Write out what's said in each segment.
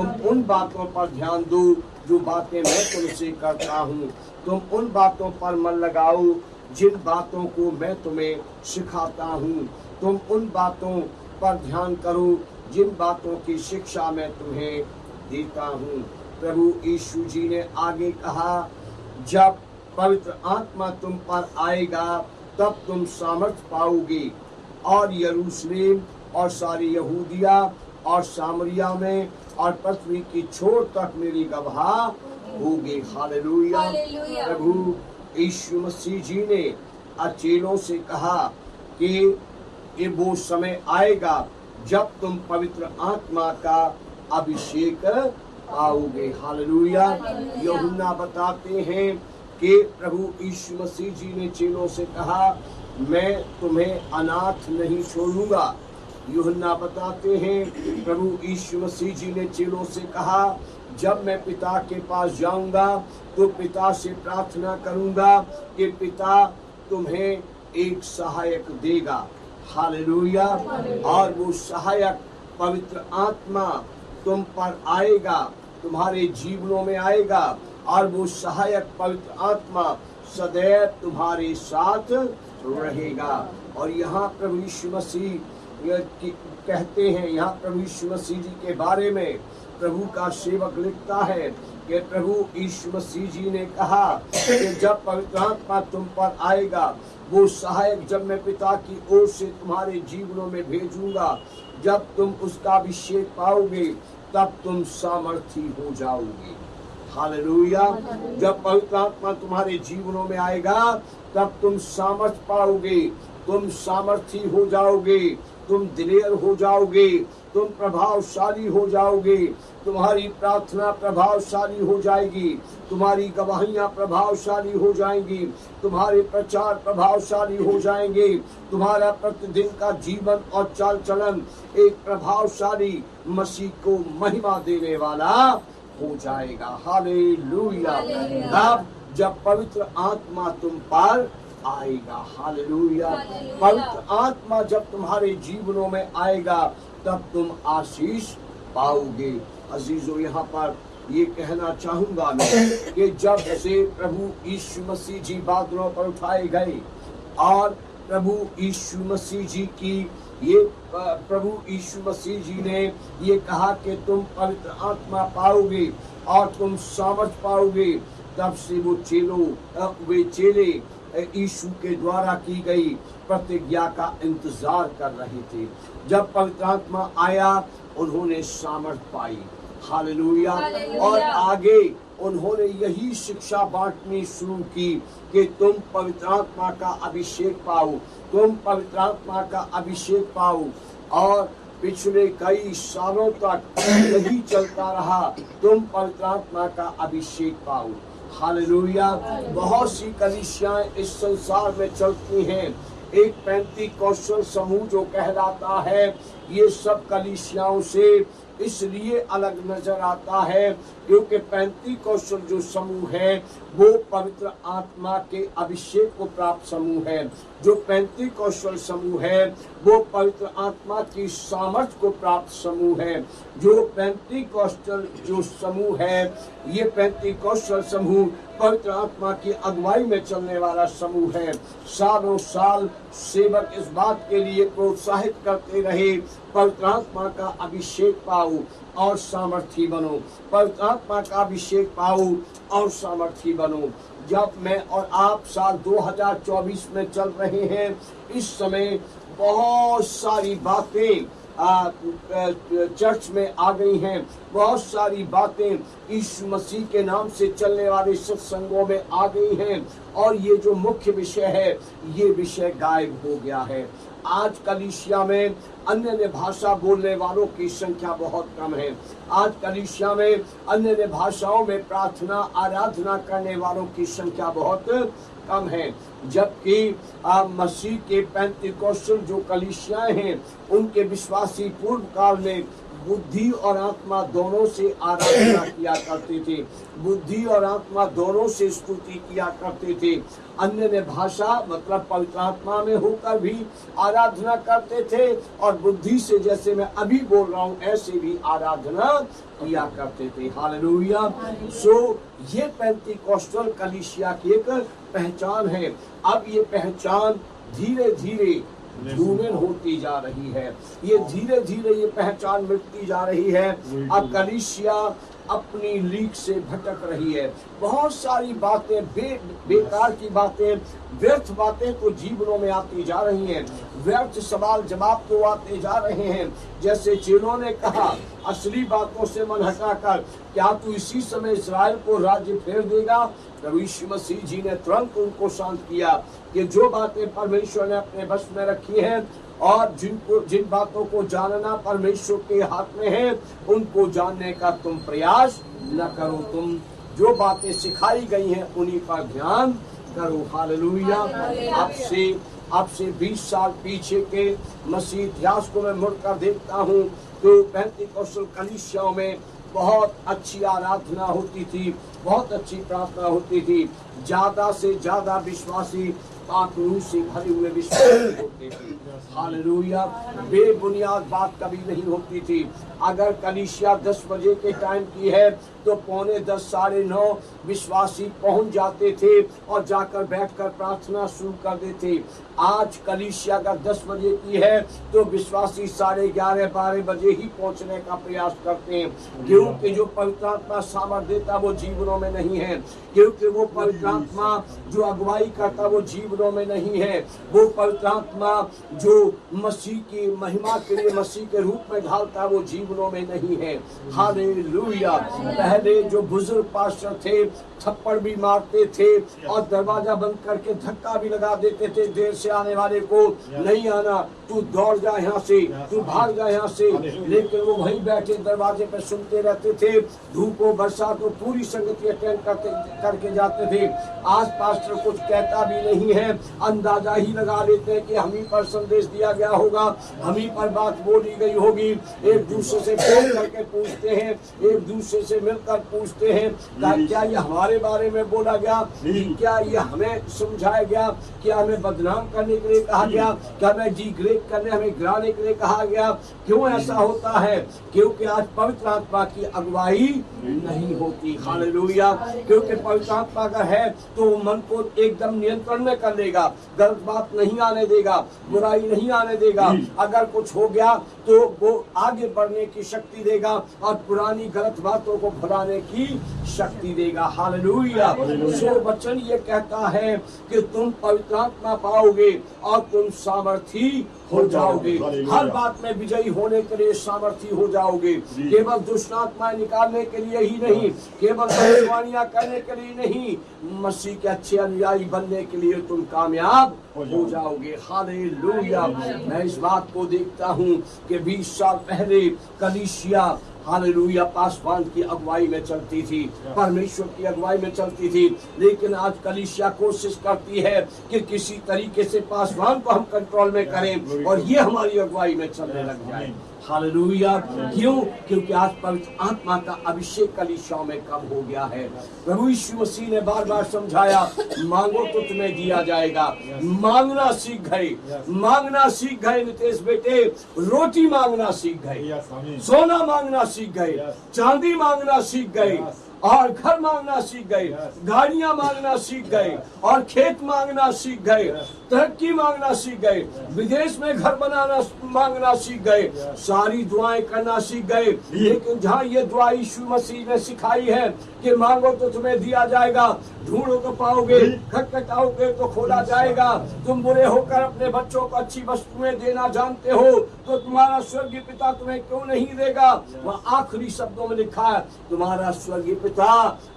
तुम उन बातों पर ध्यान दो जो बातें मैं तुमसे करता हूँ। तुम उन बातों पर मन लगाओ जिन बातों को मैं तुम्हें सिखाता हूँ। तुम उन बातों पर ध्यान करो जिन बातों की शिक्षा मैं तुम्हें देता हूँ। प्रभु यीशु जी ने आगे कहा, जब पवित्र आत्मा तुम पर आएगा तब तुम सामर्थ्य पाओगे और यरूशलेम और सारी यहूदिया और सामरिया में और पृथ्वी की छोर तक मेरी गवाह होगे। हालेलुया। प्रभु यीशु मसीह जी ने चेलों से कहा कि ये वो समय आएगा जब तुम पवित्र आत्मा का अभिषेक पाओगे। हालेलुया। यूहन्ना बताते हैं कि प्रभु यीशु मसीह जी ने चेलों से कहा, मैं तुम्हें अनाथ नहीं छोड़ूंगा। यूहन्ना बताते हैं प्रभु यीशु मसीह जी ने चेलों से कहा, जब मैं पिता के पास जाऊंगा तो पिता से प्रार्थना करूंगा कि पिता तुम्हें एक सहायक देगा। हालेलुया। और वो सहायक पवित्र आत्मा तुम पर आएगा, तुम्हारे जीवनों में आएगा और वो सहायक पवित्र आत्मा सदैव तुम्हारे साथ रहेगा। और यहाँ प्रभु यीशु मसीह कहते हैं, यहाँ प्रभु यीशु मसीह जी के बारे में प्रभु का सेवक लिखता है कि प्रभु यीशु मसीह जी ने कहा कि जब पवित्र आत्मा तुम पर आएगा, वो सहायक जब मैं पिता की ओर से तुम्हारे जीवनों में भेजूंगा, जब तुम उसका अभिषेक पाओगे तब तुम सामर्थी हो जाओगे। हालेलुया। जब पवित्र आत्मा तुम्हारे जीवनों में आएगा तब तुम सामर्थ पाओगे, तुम सामर्थी हो जाओगे, तुम दिलेर हो जाओगे, तुम प्रभावशाली हो जाओगे, तुम्हारी प्रार्थना प्रभावशाली हो जाएगी, तुम्हारी गवाहियां प्रभावशाली हो जाएंगी, तुम्हारे प्रचार प्रभावशाली हो जाएंगे, तुम्हारा प्रतिदिन का जीवन और चाल चलन एक प्रभावशाली मसीह को महिमा देने वाला हो जाएगा। हालेलुया। तब जब पवित्र आत्मा तुम पर आएगा, हालेलुया, पवित्र आत्मा जब तुम्हारे जीवनों में आएगा तब तुम आशीष पाओगे। अजीजों, यहाँ पर ये कहना चाहूंगा मैं कि जब से प्रभु यीशु मसीह जी बादलों पर उठाए गए और प्रभु यीशु मसीह जी की प्रभु यीशु मसीह जी ने ये कहा कि तुम पवित्र आत्मा पाओगे और तुम सामर्थ पाओगे, तब से वे चेले यीशु के द्वारा की गई प्रतिज्ञा का इंतजार कर रहे थे। जब पवित्र आत्मा आया उन्होंने सामर्थ पाई। हालेलुया। और आगे उन्होंने यही शिक्षा बांटनी शुरू की कि तुम पवित्र आत्मा का अभिषेक पाओ, तुम पवित्र आत्मा का अभिषेक पाओ। और पिछले कई सालों तक यही चलता रहा, तुम पवित्र आत्मा का अभिषेक पाओ। हालेलुया। बहुत सी कलीसियाएं इस संसार में चलती हैं। एक पेंतीकोस्टल समूह जो कहलाता है, ये सब कलीसियाओं से इसलिए अलग नजर आता है क्योंकि पेंतीकोस्टल जो समूह है वो पवित्र आत्मा के अभिषेक को प्राप्त समूह है। जो पेंतीकोस्टल समूह है वो पवित्र आत्मा की सामर्थ्य को प्राप्त समूह है। जो पेंतीकोस्टल जो समूह है, ये पेंतीकोस्टल समूह पवित्र आत्मा की अगुवाई में चलने वाला समूह है। सालों साल सेवक इस बात के लिए प्रोत्साहित करते रहे, पवित्र आत्मा का अभिषेक पाओ और सामर्थी बनो, पवित्र आत्मा का अभिषेक पाओ और सामर्थी बनो। जब मैं और आप साल 2024 में चल रहे हैं, इस समय बहुत सारी बातें चर्च में आ गई हैं, बहुत सारी बातें यीशु मसीह के नाम से चलने वाले सत्संगों में आ गई हैं और ये जो मुख्य विषय है ये विषय गायब हो गया है। आज कलीसिया में अन्य भाषा बोलने वालों की संख्या बहुत कम है। आज कलीसिया में अन्य भाषाओं में प्रार्थना आराधना करने वालों की संख्या बहुत कम है, जबकि मसीह के पेंतीकोस्टल जो कलीसियाएं हैं उनके विश्वासी पूर्व काल में बुद्धि और आत्मा दोनों से आराधना किया करते थे, बुद्धि और आत्मा दोनों से स्तुति किया करते थे। अन्य में भाषा मतलब पवित्र आत्मा में होकर भी आराधना करते थे, और बुद्धि से जैसे मैं अभी बोल रहा हूँ ऐसे भी आराधना किया करते थे। हालेलुया। सो ये पेंटिकोस्टल कलीसिया की एक पहचान है। अब ये पहचान धीरे धीरे धूमिल होती जा रही है, ये धीरे धीरे ये पहचान मिटती जा रही है। अब कलीसिया अपनी लीक से भटक रही है। बहुत सारी बातें बेकार की बातें, व्यर्थ बातें तो जीवनों में आती जा रही हैं, व्यर्थ सवाल जवाब तो आते जा रहे हैं। जैसे चेलों ने कहा, असली बातों से मन हटाकर क्या तू इसी समय इस्राएल को राज्य फेर देगा? प्रभु यीशु मसीह जी ने तुरंत उनको शांत किया कि जो बातें परमेश्वर ने अपने बस में रखी हैं और जिन बातों को जानना परमेश्वर के हाथ में है, उनको जानने का तुम प्रयास न करो। तुम जो बातें सिखाई गई हैं उन्हीं पर ध्यान करो। हालेलुया। आपसे 20 साल पीछे के मसीह इतिहास को मैं मुड़कर देखता हूँ तो पेंटिकोस्टल कलीसियाओं में बहुत अच्छी आराधना होती थी, बहुत अच्छी प्रार्थना होती थी, ज्यादा से ज्यादा विश्वासी पाक रूह से भरे हुए विश्वासी होते थे। हालेलुया। बेबुनियाद बात कभी नहीं होती थी। अगर कलीसिया 10 बजे के टाइम की है तो 9:45 साढ़े 9 विश्वासी पहुंच जाते थे और जाकर बैठकर प्रार्थना शुरू कर देते। आज कलीसिया अगर 10 बजे की है तो विश्वासी 11:30 12 बजे ही पहुंचने का प्रयास करते हैं, क्योंकि जो पवित्र आत्मा सामर्थ देता वो जीवनों में नहीं है, क्योंकि वो पवित्र आत्मा जो अगुवाई करता वो जीवनों में नहीं है, वो पवित्र आत्मा जो मसीह की महिमा के लिए मसीह के रूप में ढालता वो जीवनों में नहीं है। हालेलुया। पहले जो बुजुर्ग पास्टर थे थप्पड़ भी मारते थे और दरवाजा बंद करके धक्का भी लगा देते थे देर से आने वाले को, नहीं आना, तू दौड़ जा यहाँ से, तू भाग जा यहाँ से। लेकिन वो वहीं बैठे दरवाजे पे सुनते रहते थे, धूप हो बरसात हो पूरी संगति अटेंड करके जाते थे। आज पास्टर कुछ कहता भी नहीं है, अंदाजा ही लगा लेते हैं कि हम ही पर संदेश दिया गया होगा, हम ही पर बात बोली गई होगी। एक दूसरे से फोन करके पूछते हैं, एक दूसरे से मिलकर पूछते हैं क्या ये हमारे बारे में बोला गया, क्या ये हमें समझाया गया, क्या हमें बदनाम करने के लिए कहा गया, क्या हमें डिग्रेड करने, हमें गिराने के लिए कहा गया। क्यों ऐसा होता है? क्योंकि आज पवित्र आत्मा की अगुवाई नहीं होती। हालेलुया। क्योंकि पवित्र आत्मा अगर है तो मन को एकदम नियंत्रण में कर लेगा, गलत बात नहीं आने देगा, बुराई नहीं आने देगा। अगर कुछ हो गया तो वो आगे बढ़ने की शक्ति देगा और पुरानी गलत बातों को भुलाने की शक्ति देगा। हालेलुया। सो वचन ये कहता है कि तुम पवित्र आत्मा पाओगे और तुम सामर्थी हो जाओगे। हर बात में विजयी होने के लिए सामर्थी हो जाओगे। केवल दुष्ट आत्माएं निकालने के लिए ही नहीं, केवल भविष्यवाणियां करने के लिए नहीं, मसीह के अच्छे अनुयायी बनने के लिए तुम कामयाब हो जाओगे। हालेलुया। मैं इस बात को देखता हूँ कि 20 साल पहले कलीसिया हालेलुया पासवान की अगुवाई में चलती थी, परमेश्वर की अगुवाई में चलती थी, लेकिन आज कलीसिया कोशिश करती है कि किसी तरीके से पासवान को हम कंट्रोल में करें और ये हमारी अगुवाई में चलने लग जाए। हालेलुया। क्यों? क्योंकि आज पवित्र आत्मा का अभिषेक कलीसियाओं में कम हो गया है। प्रभु यीशु मसीह ने बार बार समझाया, मांगो तो तुम्हें दिया जाएगा। मांगना सीख गए, मांगना सीख गए नितेश बेटे, रोटी मांगना सीख गए, सोना मांगना सीख गए, चांदी मांगना सीख गए और घर मांगना सीख गए, गाड़ियां मांगना सीख गए और खेत मांगना सीख गए, तरक्की मांगना सीख गए, विदेश में घर बनाना मांगना सीख गए, सारी दुआएं करना सीख गए। लेकिन जहाँ ये दुआ यीशु मसीह ने सिखाई है कि मांगो तो तुम्हें दिया जाएगा, ढूंढो तो पाओगे, खटखटाओगे तो खोला जाएगा, तुम बुरे होकर अपने बच्चों को अच्छी वस्तुएं देना जानते हो तो तुम्हारा स्वर्गीय पिता तुम्हें क्यों नहीं देगा? वह आखिरी शब्दों में लिखा है, तुम्हारा स्वर्गीय पिता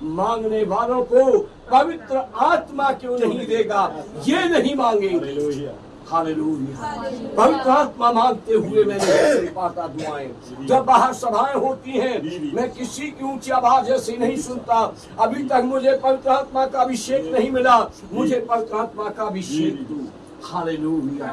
मांगने वालों को पवित्र आत्मा क्यों नहीं देगा? ये नहीं मांगेंगे। हालेलुया। पवित्र आत्मा मांगते हुए मैंने नहीं पाता दुआएं। जब बाहर सभाएं होती हैं मैं किसी की ऊंची आवाज ऐसी नहीं सुनता। अभी तक मुझे पवित्र आत्मा का अभिषेक नहीं मिला, मुझे पवित्र आत्मा का अभिषेक दो। हालेलुया।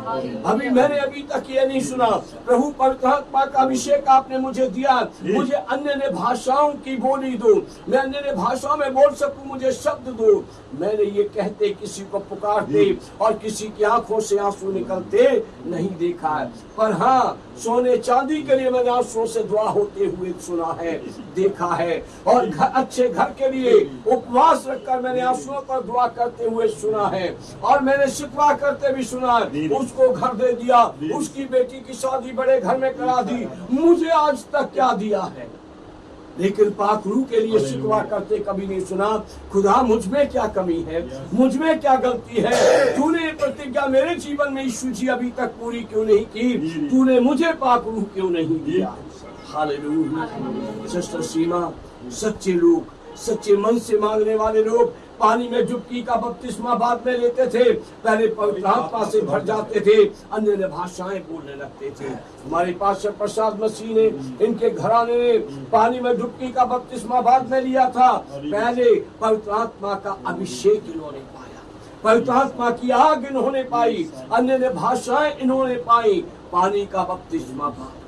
अभी तक ये नहीं सुना, प्रभु पवित्र आत्मा का अभिषेक आपने मुझे दिया, मुझे अन्य भाषाओं की बोली दो, मैं अन्य भाषाओं में बोल सकूं, मुझे शब्द दो। मैंने ये कहते किसी को पुकारते और किसी की आंखों से आंसू निकलते नहीं देखा है, पर हाँ सोने चांदी के लिए मैंने आंसुओं से दुआ होते हुए सुना है, देखा है। और अच्छे घर के लिए उपवास रखकर मैंने आंसुओं पर दुआ करते हुए सुना है, और मैंने शिकवा करते भी सुना है। उसको घर दे दिया, उसकी बेटी की शादी बड़े घर में करा दी, मुझे आज तक क्या दिया है, लेकिन पाक रूह के लिए शिकवा करते कभी नहीं सुना। खुदा मुझ में क्या कमी है, मुझ में क्या गलती है, तूने प्रतिज्ञा मेरे जीवन में यीशु जी अभी तक पूरी क्यों नहीं की, तूने मुझे पाक रूह क्यों नहीं दिया। हालेलुया। सिस्टर सीमा, सच्चे लोग, सच्चे मन से मांगने वाले लोग पानी में डुबकी का बपतिस्मा बाद में लेते थे, पहले पवित्र आत्मा से भर जाते थे, अन्य भाषाएं बोलने लगते थे। हमारे पास प्रसाद मसीह ने, इनके घराने ने पानी में डुबकी का बपतिस्मा बाद में लिया था, पहले पवित्र आत्मा का अभिषेक इन्होंने पाया, पवित्र आत्मा की आग इन्होंने पाई, अन्य भाषाएं इन्होंने पाई, पानी का बपतिस्मा पाया।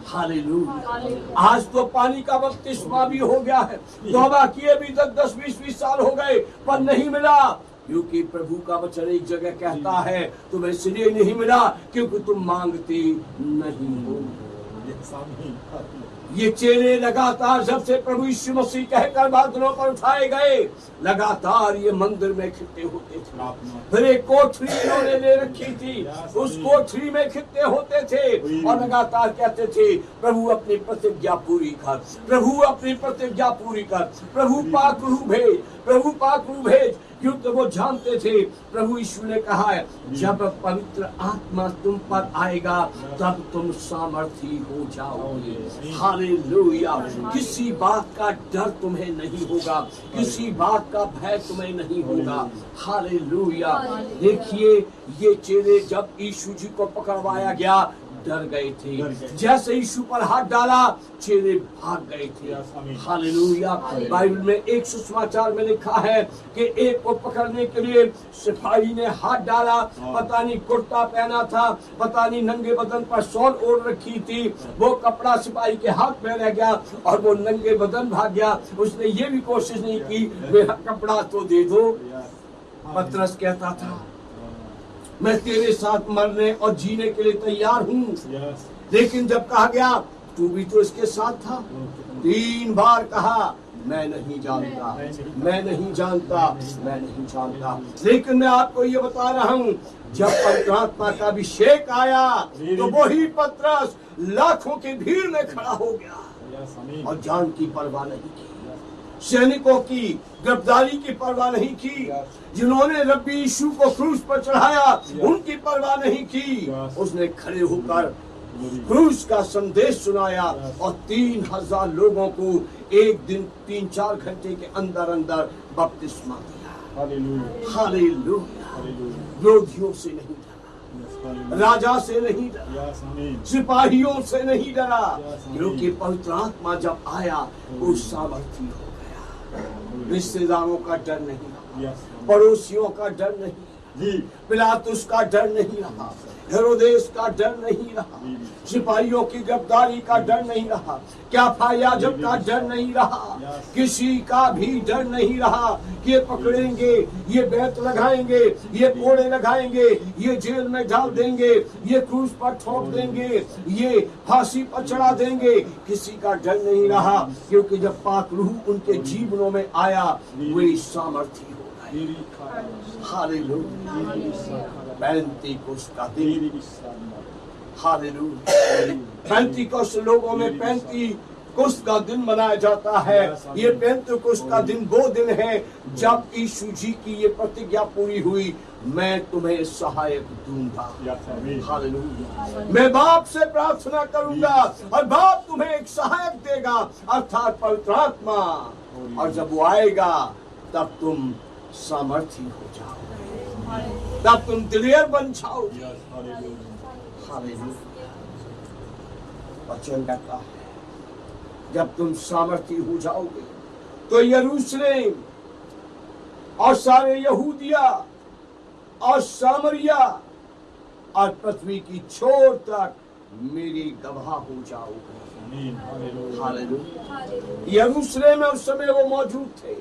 हालेलुया। आज तो पानी का बपतिस्मा भी हो गया है, तौबा किए भी 10-20 साल हो गए पर नहीं मिला, क्योंकि प्रभु का वचन एक जगह कहता है तुम्हें इसलिए नहीं मिला क्योंकि तुम मांगते नहीं हो। ये चेले लगातार जब से प्रभु यीशु मसीह कहकर बादलों पर उठाए गए, लगातार ये मंदिर में खित्ते होते थे। फिर एक कोठरी इन्होंने ले रखी थी, उस कोठरी में खित्ते होते थे और लगातार कहते थे प्रभु अपनी प्रतिज्ञा पूरी कर, प्रभु अपनी प्रतिज्ञा पूरी कर, प्रभु पाक रूह भेज, प्रभु पाक रूह भेज। क्योंकि वो जानते थे प्रभु यीशु ने कहा है जब पवित्र आत्मा तुम पर आएगा तब तुम सामर्थी हो जाओगे। हालेलुया। किसी बात का डर तुम्हें नहीं होगा, किसी बात का भय तुम्हें नहीं होगा। हालेलुया। देखिए ये चेले जब यीशु जी को पकड़वाया गया डर गए थे, जैसे यीशु पर हाथ डाला चेले भाग गए थे। हालेलुया। बाइबल में एक सुसमाचार में लिखा है कि एक को पकड़ने के लिए सिपाही ने हाथ डाला, पता नहीं कुर्ता पहना था, पता नहीं नंगे बदन पर शॉल ओढ़ रखी थी, वो कपड़ा सिपाही के हाथ में रह गया और वो नंगे बदन भाग गया। उसने ये भी कोशिश नहीं की मेरा कपड़ा तो दे दो। पतरस कहता था मैं तेरे साथ मरने और जीने के लिए तैयार हूँ, लेकिन जब कहा गया तू भी तो इसके साथ था, 3 बार कहा मैं नहीं जानता, मैं नहीं जानता, मैं नहीं जानता। लेकिन मैं आपको ये बता रहा हूँ जब पवित्र आत्मा का अभिषेक आया तो वही पतरस लाखों की भीड़ में खड़ा हो गया और जान की परवाह नहीं की, सैनिकों की गिरफ्तारी की परवाह नहीं की, जिन्होंने रब्बी यीशु को क्रूस पर चढ़ाया उनकी परवाह नहीं की। उसने खड़े होकर क्रूस का संदेश सुनाया और 3000 लोगों को एक दिन 3-4 घंटे के अंदर अंदर बपतिस्मा दिया। हालेलुया। विरोधियों से नहीं डरा, राजा से नहीं डरा, सिपाहियों से नहीं डरा, क्योंकि पवित्र आत्मा जब आया वो सामर्थी हो गया। रिश्तेदारों का डर नहीं, पड़ोसियों का डर नहीं, पिलातुस का डर नहीं रहा, हेरोदेस का डर नहीं रहा, सिपाहियों की गिरफ्तारी का डर नहीं रहा, क्याफा याजक का डर नहीं रहा, किसी का भी डर नहीं रहा। ये पकड़ेंगे, ये बैत लगाएंगे, ये कोड़े लगाएंगे, ये जेल में डाल देंगे, ये क्रूस पर ठोक देंगे, ये फांसी पर चढ़ा देंगे, किसी का डर नहीं रहा, क्योंकि जब पाक रूह उनके जीवनों में आया वे सामर्थी हो गए। हालेलुया। पेंतीकोस्त का दिन, हालेलुया। पेंतीकोस्त लोगों में पेंतीकोस्त का दिन मनाया जाता है। ये पेंतीकोस्त का दिन वो दिन है जब यीशु जी की ये प्रतिज्ञा पूरी हुई, मैं तुम्हें सहायक दूंगा। हालेलुया। मैं बाप से प्रार्थना करूंगा और बाप तुम्हें एक सहायक देगा, अर्थात पवित्र आत्मा, और जब वो आएगा तब तुम सामर्थी हो जाओगे, तब तुम दिलेर बन जाओगे। हालेलुया। वचन कहता है जब तुम सामर्थी हो जाओगे तो यरूशलेम और सारे यहूदिया और सामरिया और पृथ्वी की छोर तक मेरी गवाह हो जाओगे। हालेलुया। यरूशलेम में उस समय वो मौजूद थे।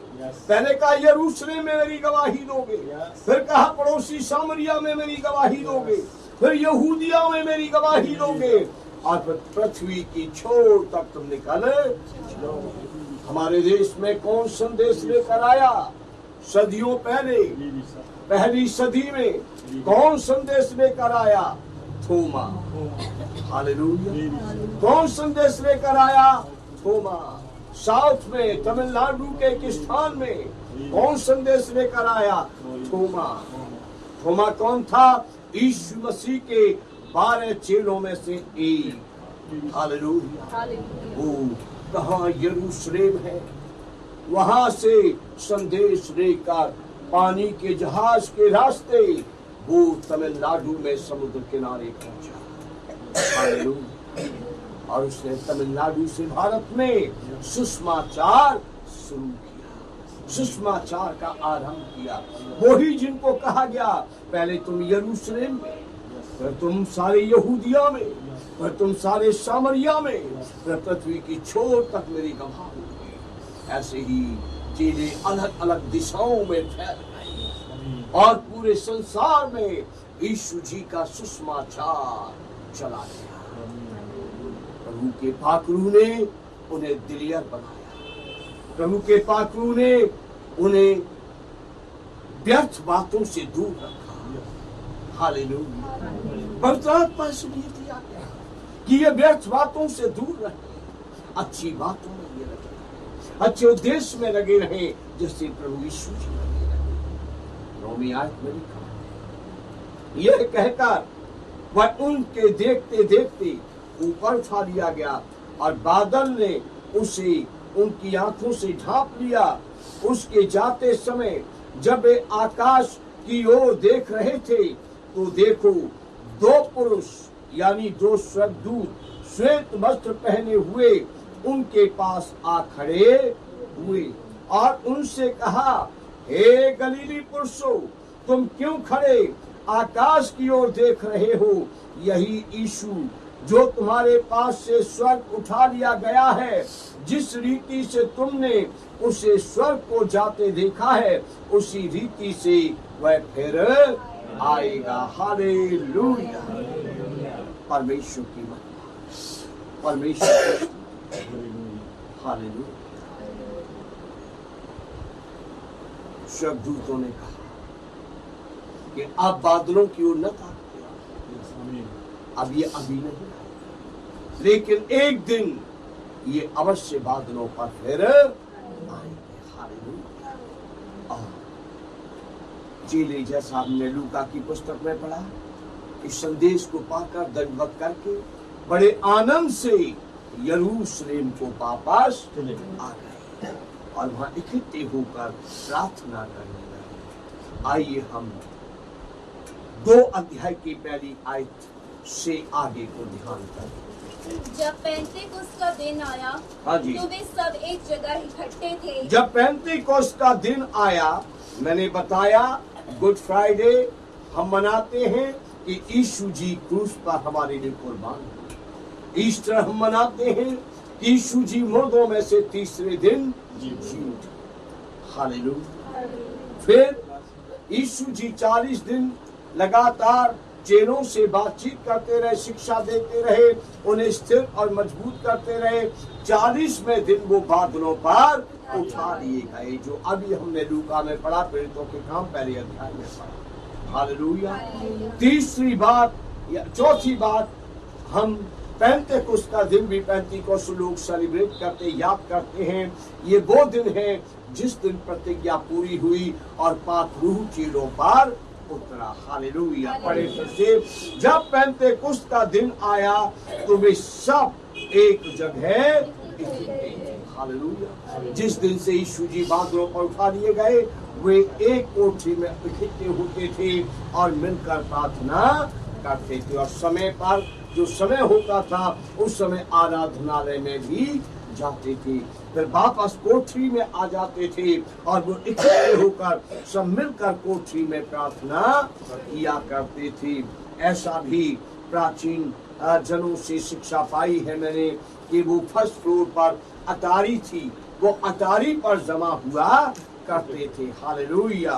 पहले कहा यरूशलेम में मेरी गवाही दोगे, फिर कहा पड़ोसी सामरिया में मेरी गवाही दोगे, फिर यहूदिया में मेरी गवाही दोगे, और फिर पृथ्वी की छोर तक तुम निकले। हमारे देश में कौन संदेश लेकर आया? सदियों पहले, पहली सदी में कौन संदेश लेकर आया? थोमा। हालेलुया। कौन संदेश लेकर आया? थोमा। साउथ में, तमिलनाडु के एक स्थान में कौन संदेश लेकर आया? थोमा। थोमा कौन था? यीशु मसीह के 12 चेलों में से एक। हालेलुया। वो कहाँ? यरूशलेम है। वहां से संदेश लेकर पानी के जहाज के रास्ते वो तमिलनाडु में समुद्र किनारे पहुंचा। हालेलुया। और उसने तमिलनाडु से भारत में सुसमाचार शुरू किया, सुसमाचार का आरंभ किया। वही जिनको कहा गया पहले तुम यरूशलेम में, फिर तुम सारे यहूदिया में, फिर तुम सारे सामरिया में, फिर पृथ्वी की छोर तक मेरी गवाह होगी। ऐसे ही चीजें अलग अलग दिशाओं में फैल गई और पूरे संसार में यीशु जी का सुसमाचार चला गया। प्रभु के पाकरू ने उन्हें दिलियर बनाया। प्रभु के पाकरू ने उन्हें व्यर्थ बातों से दूर रखा। हालेलुया। पवित्र आत्मा से भी दिया गया कि ये व्यर्थ बातों से दूर रहे, अच्छी बातों में ये रहे, अच्छे उद्देश्य में लगे रहे, जैसे प्रभु यीशु जी लगे रहे। रोमी 8 में लिखा, यह कहकर वह उनके देखते देखते ऊपर उठा लिया गया और बादल ने उसे उनकी आंखों से ढांप लिया। उसके जाते समय जब वे आकाश की ओर देख रहे थे तो देखो, 2 पुरुष यानी 2 स्वर्गदूत श्वेत वस्त्र पहने हुए उनके पास आ खड़े हुए और उनसे कहा, हे गलीली पुरुषों, तुम क्यों खड़े आकाश की ओर देख रहे हो? यही यीशु जो तुम्हारे पास से स्वर्ग उठा लिया गया है, जिस रीति से तुमने उसे स्वर्ग को जाते देखा है, उसी रीति से वह फिर आएगा। हालेलुया। परमेश्वर की महिमा, परमेश्वर। हालेलुया। स्वर्गदूतों ने कहा कि आप बादलों की ओर न ताकते, अब ये अभी नहीं, लेकिन एक दिन ये अवश्य बादलों पर फिर आएंगे। हालेलुया। चेले, जैसा हमने लूका की पुस्तक में पढ़ा, इस संदेश को पाकर दंडवत करके बड़े आनंद से यरूशलेम को वापस आ गए और वहां इकट्ठे होकर प्रार्थना करने लगे। आइए हम 2 अध्याय की पहली आयत से आगे को ध्यान करें। जब पेंतेकोस्त का दिन आया, हाँ जी, तो वे सब एक जगह इकट्ठे थे। जब पेंतेकोस्त का दिन आया, मैंने बताया गुड फ्राइडे हम मनाते हैं कि यीशु जी क्रूस पर हमारे लिए कुर्बान हुए। ईस्टर हम मनाते हैं कि यीशु जी मुर्दों में से तीसरे दिन जी उठे। हालेलुया। फिर यीशु जी 40 दिन लगातार चेलों से बातचीत करते रहे, शिक्षा देते रहे, उन्हें स्थिर और मजबूत करते रहे। 40वें दिन वो बादलों पर उठा लिए गए, जो अभी हमने लूका में पढ़ा, प्रेरितों के काम पहले अध्याय में पढ़ा। हालेलुया। तीसरी बात या चौथी बात, हम पेंतेकोस्त का दिन भी पेंतीकोस्त लोग सेलिब्रेट करते, याद करते हैं। ये वो दिन है जिस दिन प्रतिज्ञा पूरी हुई और पाक रूह चेलों पर उतरा। हालेलुया। पढ़े फिर से, जब पेंतेकोस्त का दिन आया तो वे सब एक जगह इकट्ठे थे। हालेलुया। जिस दिन से यीशु जी बादलों पर उठा लिए गए, वे एक कोठरी में इकट्ठे होते थे और मिलकर प्रार्थना करते थे। और समय पर जो समय होता था, उस समय आराधनालय में भी जाते थे, फिर वापस कोठरी में आ जाते थे और वो इकट्ठे होकर सब मिलकर कोठरी में प्रार्थना किया करते थे। ऐसा भी प्राचीन जनों से शिक्षा पाई है मैंने कि वो फर्स्ट फ्लोर पर अटारी थी, वो अटारी पर जमा हुआ करते थे। हालेलुया।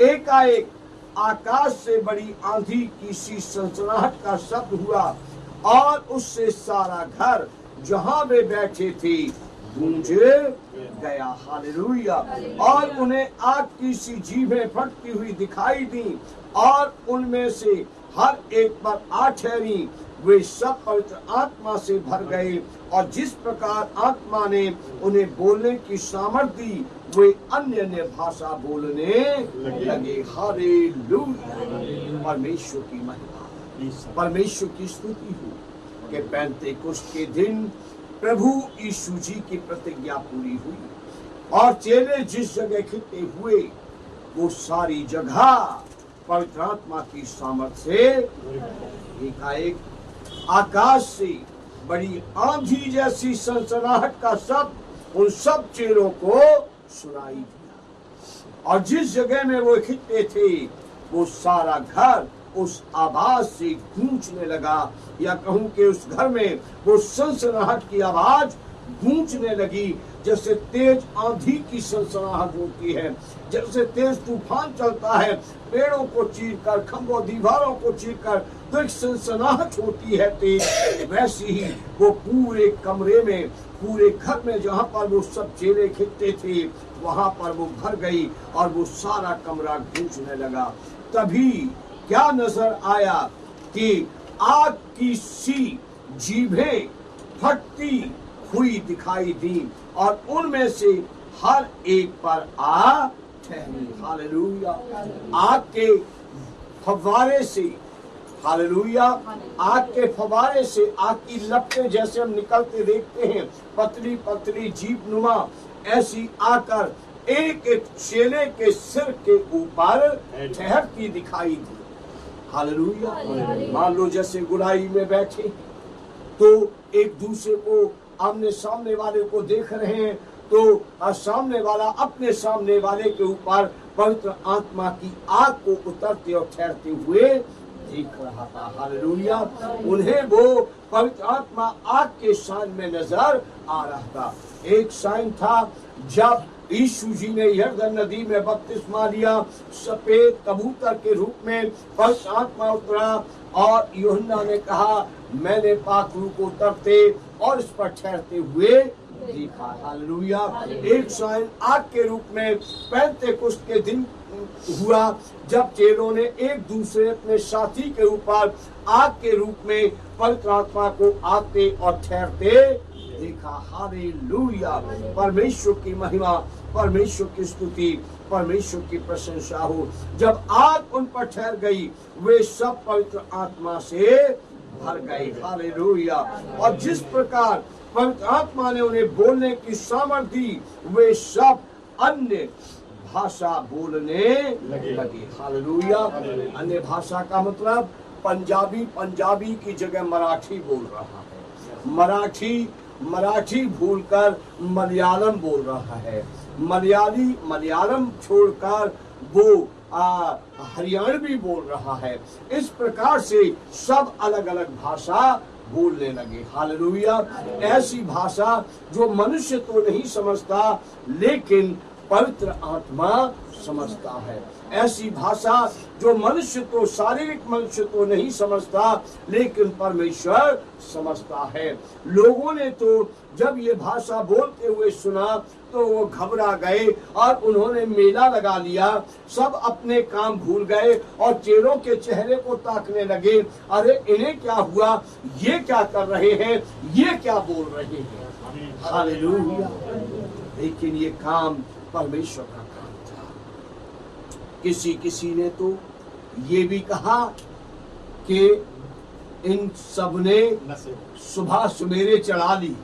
एकाएक आकाश से बड़ी आंधी की सी सनसनाहट का शब्द हुआ और उससे सारा घर जहां वे बैठे थे गूंज गया। हालेलुया। और उन्हें आग की सी जीभें फटती हुई दिखाई दी और उनमें से हर एक पर आ ठहरी। वे सब पवित्र आत्मा से भर गए और जिस प्रकार आत्मा ने उन्हें बोलने की सामर्थ्य दी वे अन्य अन्य भाषा बोलने लगे। हालेलुया। परमेश्वर की महिमा, परमेश्वर की स्तुति हो कि पेंतेकुस्त के दिन प्रभु यीशु जी की प्रतिज्ञा पूरी हुई और चेले जिस जगह इकट्ठे हुए वो सारी जगह पवित्र आत्मा की सामर्थ्य से एकाएक आकाश से बड़ी आंधी जैसी सनसनाहट का शब्द उन सब चेलों को सुनाई दिया और जिस जगह में वो इकट्ठे थे वो सारा घर उस आवाज से गूंजने लगा, या कहूं कि उस घर में वो सनसनाहट की आवाज गूंजने लगी जैसे तेज आंधी की सनसनाहट होती है, जैसे तेज तूफान चलता है, पेड़ों को चीरकर, खंभों दीवारों को चीरकर तो एक सनसनाहट होती है तेज, वैसी ही वो पूरे कमरे में, पूरे घर में जहां पर वो सब चेले इकट्ठे थे वहां पर वो भर गई और वो सारा कमरा गूंजने लगा। तभी क्या नजर आया कि आग की सी जीभें फटती हुई दिखाई दी और उनमें से हर एक पर आ ठहरी। हालेलुया। आग के फव्वारे से, हालेलुया, आग के फव्वारे से, आग की लपटें जैसे हम निकलते देखते हैं पतली पतली जीभ नुमा, ऐसी आकर एक एक चेले के सिर के ऊपर ठहरती दिखाई दी। हालेलुया। मान लो जैसे गुड़ाई में बैठे तो एक दूसरे को आमने सामने वाले को देख रहे हैं तो सामने वाला अपने सामने वाले के ऊपर पवित्र आत्मा की आग को उतरते और ठहरते हुए देख रहा था। हालेलुया। उन्हें वो पवित्र आत्मा आग के शान में नजर आ रहा था। एक साइन था जब यीशु जी ने यरदन नदी में बपतिस्मा लिया, सफेद कबूतर के रूप में पवित्र आत्मा उतरा और यूहन्ना ने कहा मैंने पाखरू को उतरते और इस पर ठहरते हुए देखा। हालेलुया। एक साइन आग के रूप में पेंतेकुस्त के दिन हुआ जब चेलों ने एक दूसरे अपने साथी के ऊपर आग के रूप में पवित्र आत्मा को आते और ठहरते देखा। हालेलुया। परमेश्वर की महिमा, परमेश्वर की स्तुति, परमेश्वर की प्रशंसा हो। जब आग उन पर ठहर गई वे सब पवित्र आत्मा से भर गए। हालेलुया। और जिस प्रकार पवित्र आत्मा ने उन्हें बोलने की सामर्थ्य दी वे सब अन्य भाषा बोलने लगे। हालेलुया। अन्य भाषा का मतलब पंजाबी की जगह मराठी बोल रहा है, मराठी भूलकर मलयालम बोल रहा है, मलयालम छोड़कर वो हरियाणवी बोल रहा है। इस प्रकार से सब अलग अलग भाषा बोलने लगे। हालेलुया। ऐसी भाषा जो मनुष्य तो नहीं समझता लेकिन पवित्र आत्मा समझता है। ऐसी भाषा जो मनुष्य तो, शारीरिक मनुष्य तो नहीं समझता लेकिन परमेश्वर समझता है। लोगों ने तो जब ये भाषा बोलते हुए सुना तो वो घबरा गए और उन्होंने मेला लगा लिया, सब अपने काम भूल गए और चेलों के चेहरे को ताकने लगे, अरे इन्हें क्या हुआ, ये क्या कर रहे हैं, ये क्या बोल रहे हैं। हालेलुया। लेकिन ये काम परमेश्वर का काम था। किसी ने तो ये भी कहा कि इन सब ने सुबह सवेरे चढ़ा ली।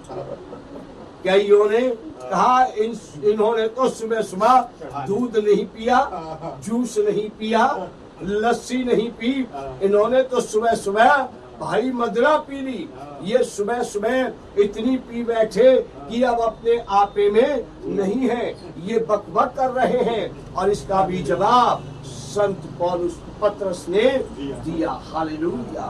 कईयों ने कहा इन्होंने तो सुबह सुबह दूध नहीं पिया, जूस नहीं पिया, लस्सी नहीं पी, इन्होंने तो सुबह सुबह भाई मदिरा पी ली। ये सुबह सुबह इतनी पी बैठे कि अब अपने आपे में नहीं है, ये बकबक कर रहे हैं। और इसका भी जवाब संत पौलुस पतरस ने दिया। हालेलुया।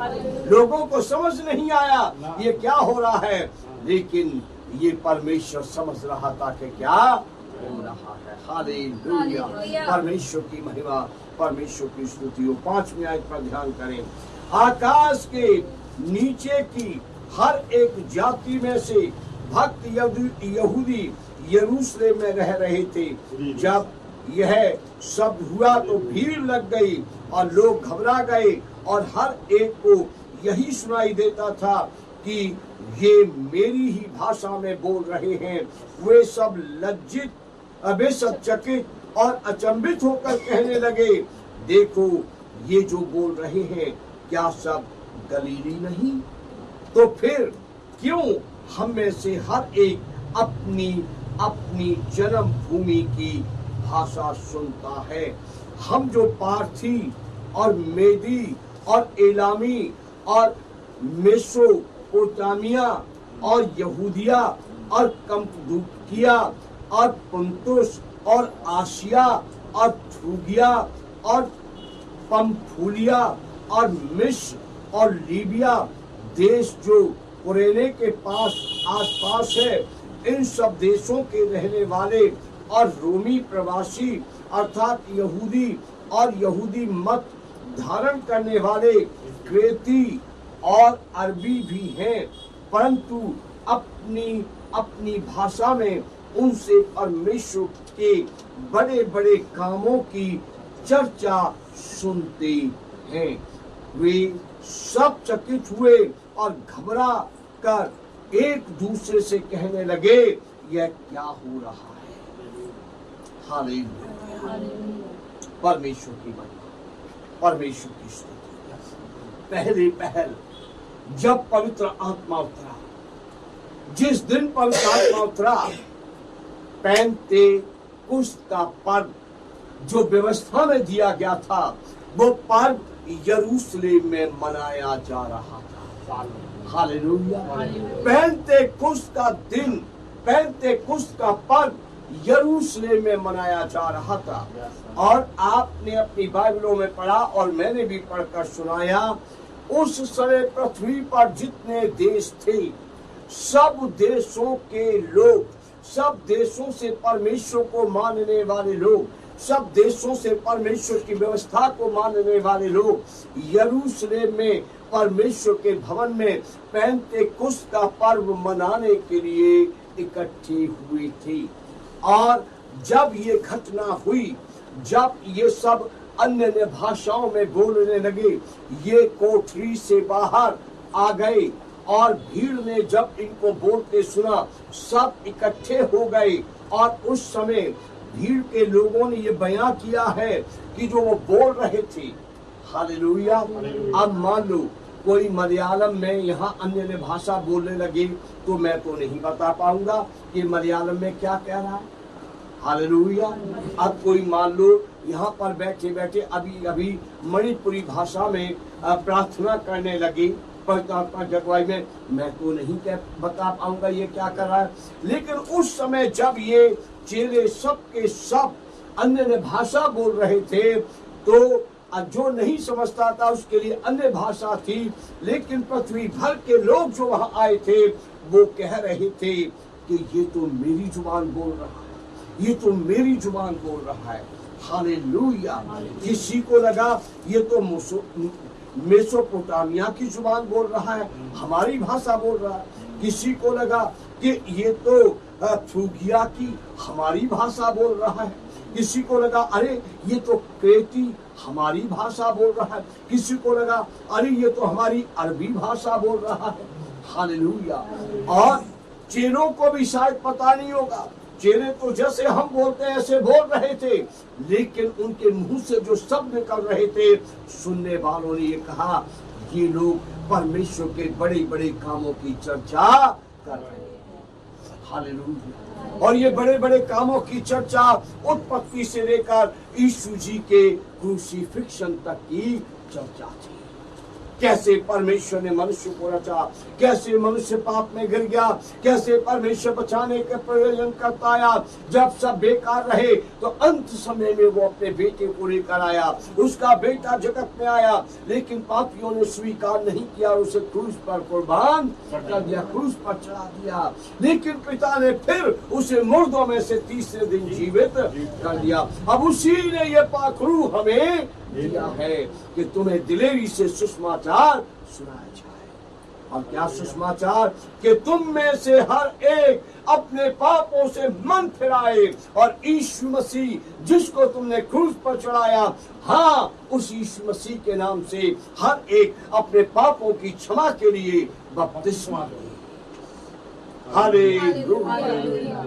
लोगों को समझ नहीं आया ये क्या हो रहा है, लेकिन ये परमेश्वर समझ रहा था कि क्या हो रहा है। हालेलुया। परमेश्वर की महिमा, परमेश्वर की स्तुति हो। 5वीं आयत पर ध्यान करें। आकाश के नीचे की हर एक जाति में से भक्त यहूदी यरूशलेम में रह रहे थे। जब यह सब हुआ तो भीड़ लग गई और लोग घबरा गए और हर एक को यही सुनाई देता था कि ये मेरी ही भाषा में बोल रहे हैं। वे सब लज्जित, वे सब चकित और अचंभित होकर कहने लगे, देखो ये जो बोल रहे हैं क्या सब गलीली नहीं? तो फिर क्यों हम में से हर एक अपनी अपनी जन्म भूमि की भाषा सुनता है? हम जो पार्थी और मेदी और एलामी और मेसोपोटामिया और यहूदिया और कप्पदूकिया और पुन्तुस और आसिया और फ्रूगिया और पंफूलिया और मिस्र और लीबिया देश जो कुरेने के पास आसपास है, इन सब देशों के रहने वाले और रोमी प्रवासी अर्थात यहूदी और यहूदी मत धारण करने वाले क्रेती और अरबी भी हैं, परंतु अपनी अपनी भाषा में उनसे परमेश्वर के बड़े बड़े कामों की चर्चा सुनते हैं। वे सब चकित हुए और घबरा कर एक दूसरे से कहने लगे, यह क्या हो रहा है? हालेलुया। परमेश्वर की महिमा, परमेश्वर की स्तुति। पहले पहल जब पवित्र आत्मा उतरा, जिस दिन पवित्र आत्मा उतरा, पेंतेकुस्त का पर्व जो व्यवस्था में दिया गया था, वो पर्व यरूशलेम में मनाया जा रहा था। हालेलुया। पेंतेकुस्त का दिन, पेंतेकुस्त का पर्व यरूशलेम में मनाया जा रहा था। और आपने अपनी बाइबलों में पढ़ा और मैंने भी पढ़कर सुनाया, उस समय पृथ्वी पर जितने देश थे, सब देशों के लोग, सब देशों से परमेश्वर को मानने वाले लोग, सब देशों से परमेश्वर की व्यवस्था को मानने वाले लोग यरूशलेम में परमेश्वर के भवन में पेंतेकुस्त का पर्व मनाने के लिए इकट्ठे हुए थे। और जब ये घटना हुई, जब ये सब अन्य भाषाओं में बोलने लगे, ये कोठरी से बाहर आ गए और भीड़ ने जब इनको बोलते सुना, सब इकट्ठे हो गए। और उस समय भीड़ के लोगों ने ये बयां किया है कि जो वो बोल रहे थे, हालेलुया। अब मान लो कोई मलयालम में यहाँ अन्य भाषा बोलने लगे तो मैं तो नहीं बता पाऊंगा कि मलयालम में क्या कह रहा है। हालेलुया। अब कोई मान लो यहाँ पर बैठे बैठे अभी अभी मणिपुरी भाषा में प्रार्थना करने लगे पवित्र जगवाई में, मैं तो नहीं बता पाऊंगा ये क्या कर रहा है। लेकिन उस समय जब ये चेले सब के सब अन्य भाषा बोल रहे थे, तो जो नहीं समझता था उसके लिए अन्य भाषा थी, लेकिन पृथ्वी भर के लोग जो वहां आए थे वो कह रहे थे कि ये तो मेरी जुबान बोल रहा है, ये तो मेरी जुबान बोल रहा है। हालेलुया। किसी को लगा ये तो मेसोपोटामिया की जुबान बोल रहा है, हमारी भाषा बोल रहा है। किसी को लगा कि ये तो फ्रूगिया की हमारी भाषा बोल रहा है। किसी को लगा अरे ये तो क्रेती हमारी भाषा बोल रहा है। किसी को लगा अरे ये तो हमारी अरबी भाषा बोल रहा है। हालेलुया। और चेलों को भी शायद पता नहीं होगा, चेले तो जैसे हम बोलते हैं ऐसे बोल रहे थे, लेकिन उनके मुंह से जो शब्द निकल रहे थे, सुनने वालों ने ये कहा ये लोग परमेश्वर के बड़े बड़े कामों की चर्चा कर रहे हैं। हालेलुया। और ये बड़े बड़े कामों की चर्चा उत्पत्ति से लेकर यीशु जी के क्रूसिफिक्शन तक की चर्चा थी। कैसे परमेश्वर ने मनुष्य को रचा, कैसे मनुष्य पाप में गिर गया, कैसे परमेश्वर बचाने के प्रयोजन करता आया। जब सब बेकार रहे तो अंत समय में वो अपने बेटे को लेकर आया। उसका बेटा जगत में आया, लेकिन पापियों ने स्वीकार नहीं किया, उसे क्रूस पर कुर्बान कर दिया, क्रूस पर चढ़ा दिया। लेकिन पिता ने फिर उसे मुर्दों में से तीसरे दिन जीवित कर दिया। अब उसी ने ये पाखरू हमें दिया है कि तुम्हें दिलेरी से सुसमाचार सुनाया जाए। और क्या सुसमाचार? कि तुम में से हर एक अपने पापों से मन फिराए और यीशु मसीह जिसको तुमने क्रूस पर चढ़ाया, हाँ, उस यीशु मसीह के नाम से हर एक अपने पापों की क्षमा के लिए बपतिस्मा ले। हालेलुया।